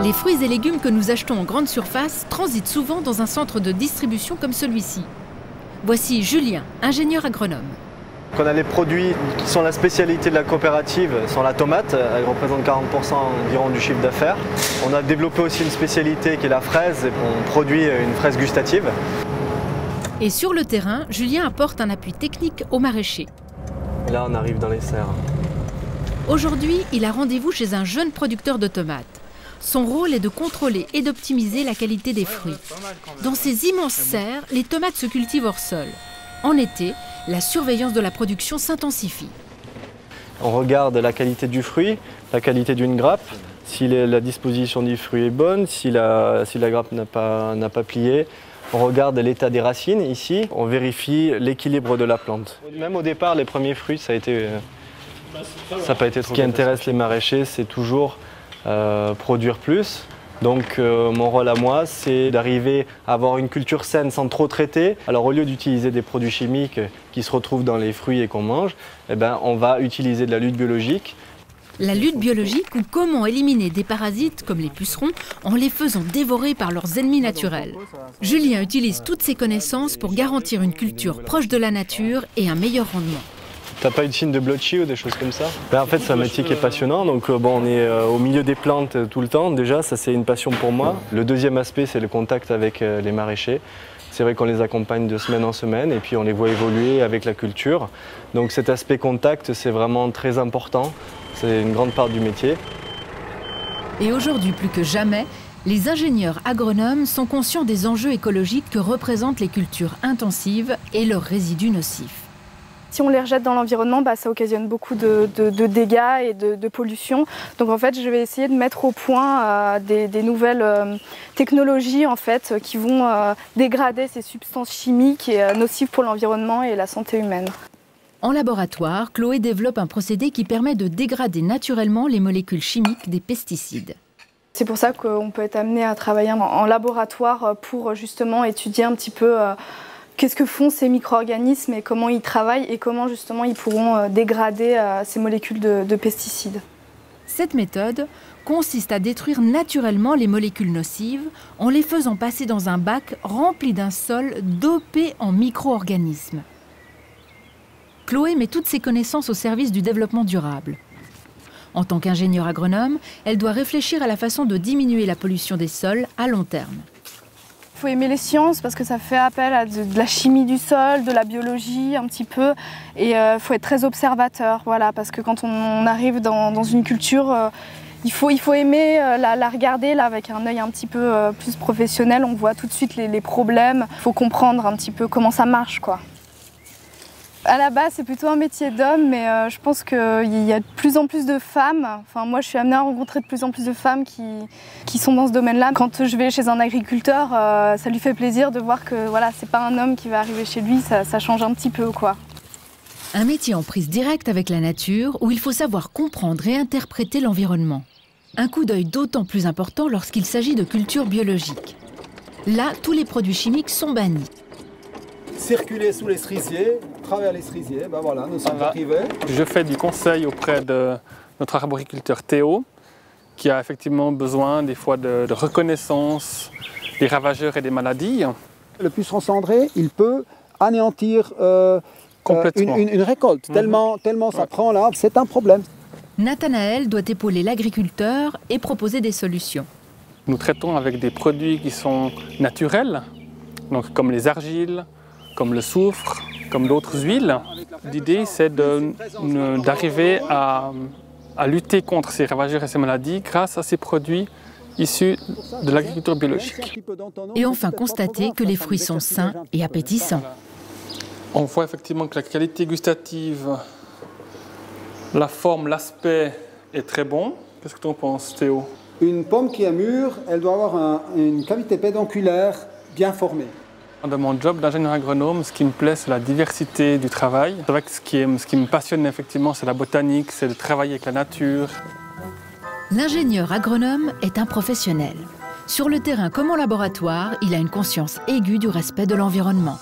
Les fruits et légumes que nous achetons en grande surface transitent souvent dans un centre de distribution comme celui-ci. Voici Julien, ingénieur agronome. On a les produits qui sont la spécialité de la coopérative, sont la tomate, elle représente 40% environ du chiffre d'affaires. On a développé aussi une spécialité qui est la fraise, et on produit une fraise gustative. Et sur le terrain, Julien apporte un appui technique aux maraîchers. Là, on arrive dans les serres. Aujourd'hui, il a rendez-vous chez un jeune producteur de tomates. Son rôle est de contrôler et d'optimiser la qualité des fruits. Dans ces immenses serres, les tomates se cultivent hors sol. En été, la surveillance de la production s'intensifie. On regarde la qualité du fruit, la qualité d'une grappe, si la disposition du fruit est bonne, si la grappe n'a pas plié. On regarde l'état des racines ici, on vérifie l'équilibre de la plante. Même au départ, les premiers fruits, ça n'a pas été ce qui intéresse les maraîchers, c'est toujours produire plus. Donc mon rôle à moi, c'est d'arriver à avoir une culture saine sans trop traiter. Alors au lieu d'utiliser des produits chimiques qui se retrouvent dans les fruits et qu'on mange, eh ben, on va utiliser de la lutte biologique. La lutte biologique ou comment éliminer des parasites comme les pucerons en les faisant dévorer par leurs ennemis naturels. Julien utilise toutes ses connaissances pour garantir une culture proche de la nature et un meilleur rendement. T'as pas eu de signe de blotchy ou des choses comme ça? En fait, c'est un métier qui est passionnant. Donc, on est au milieu des plantes tout le temps. Déjà, ça, c'est une passion pour moi. Le deuxième aspect, c'est le contact avec les maraîchers. C'est vrai qu'on les accompagne de semaine en semaine et puis on les voit évoluer avec la culture. Donc, cet aspect contact, c'est vraiment très important. C'est une grande part du métier. Et aujourd'hui, plus que jamais, les ingénieurs agronomes sont conscients des enjeux écologiques que représentent les cultures intensives et leurs résidus nocifs. Si on les rejette dans l'environnement, ça occasionne beaucoup de dégâts et de pollution. Donc en fait, je vais essayer de mettre au point des nouvelles technologies en fait, qui vont dégrader ces substances chimiques et nocives pour l'environnement et la santé humaine. En laboratoire, Chloé développe un procédé qui permet de dégrader naturellement les molécules chimiques des pesticides. C'est pour ça qu'on peut être amené à travailler en laboratoire pour justement étudier un petit peu qu'est-ce que font ces micro-organismes et comment ils travaillent et comment justement ils pourront dégrader ces molécules de pesticides. Cette méthode consiste à détruire naturellement les molécules nocives en les faisant passer dans un bac rempli d'un sol dopé en micro-organismes. Chloé met toutes ses connaissances au service du développement durable. En tant qu'ingénieure agronome, elle doit réfléchir à la façon de diminuer la pollution des sols à long terme. Il faut aimer les sciences parce que ça fait appel à de la chimie du sol, de la biologie un petit peu. Et il faut être très observateur, voilà, parce que quand on arrive dans une culture, il faut aimer la regarder là, avec un œil un petit peu plus professionnel. On voit tout de suite les problèmes. Il faut comprendre un petit peu comment ça marche, quoi. À la base, c'est plutôt un métier d'homme, mais je pense qu'il y a de plus en plus de femmes. Enfin, moi, je suis amenée à rencontrer de plus en plus de femmes qui sont dans ce domaine-là. Quand je vais chez un agriculteur, ça lui fait plaisir de voir que voilà, c'est pas un homme qui va arriver chez lui, ça change un petit peu, quoi. Un métier en prise directe avec la nature où il faut savoir comprendre et interpréter l'environnement. Un coup d'œil d'autant plus important lorsqu'il s'agit de culture biologique. Là, tous les produits chimiques sont bannis. Circuler sous les cerisiers, travers les cerisiers, ben voilà, nous sommes arrivés. Je fais du conseil auprès de notre arboriculteur Théo, qui a effectivement besoin des fois de reconnaissance des ravageurs et des maladies. Le puceron cendré, il peut anéantir une récolte, tellement ça prend là, c'est un problème. Nathanaël doit épauler l'agriculteur et proposer des solutions. Nous traitons avec des produits qui sont naturels, donc comme les argiles, comme le soufre, comme d'autres huiles. L'idée, c'est d'arriver à lutter contre ces ravageurs et ces maladies grâce à ces produits issus de l'agriculture biologique. Et enfin constater que les fruits sont sains et appétissants. On voit effectivement que la qualité gustative, la forme, l'aspect est très bon. Qu'est-ce que tu en penses, Théo? Une pomme qui est mûre, elle doit avoir une cavité pédonculaire bien formée. Dans mon job d'ingénieur agronome, ce qui me plaît, c'est la diversité du travail. C'est vrai que ce qui me passionne effectivement, c'est la botanique, c'est de travailler avec la nature. L'ingénieur agronome est un professionnel. Sur le terrain comme en laboratoire, il a une conscience aiguë du respect de l'environnement.